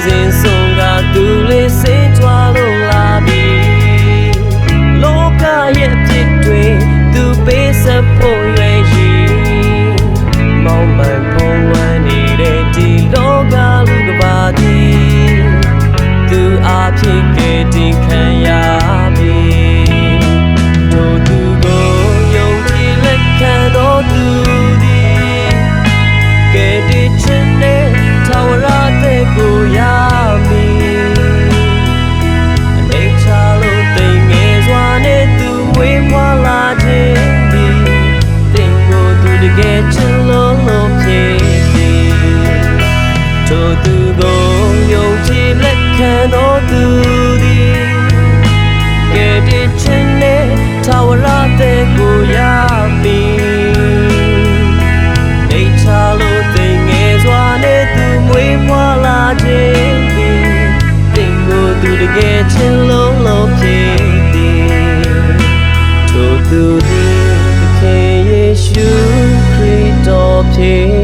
စဉ်ဆုံးကသူလေးစင်ကြွလို့လာပြီလောကရဲ့အဖြစ်တွေသူပေးစဖို့ရွယ်ရည်မောင်းမှန်ဖုံးဝန်းနေတဲ့ဒီလောကလူကပါသည်သူအားဖြင့်ကယ်တင်ခံရပြီတို့သူကိုယုံကြည်လက်ခံတော်သူသည်ကယ်တင်ခြင်းနဲ့ထာဝရတဲ့ကိုရမည်အနေချလို့တိမ်ငယ်စွာနဲ့သူမွေးဖွားလာခြင်းသည်တင်ကိုသူတကယ်ချစ်လို့ဖြစ်သည်တို့သူကိုယုံကြည်လက်ခံတော်သူသည်ကယ်တင်ခြင်းနဲ့ထာဝရတဲ့ကိုရမည်နေချလို့တိမ်ငယ်စွာနဲ့သူမွေးဖွားလာခြင်းသည်တင်ကိုသူတကယ်ချစ်လို့ဖြစ်သည်တို့သူသည်သခင်ယေရှုခရစ်တော်ဖြစ်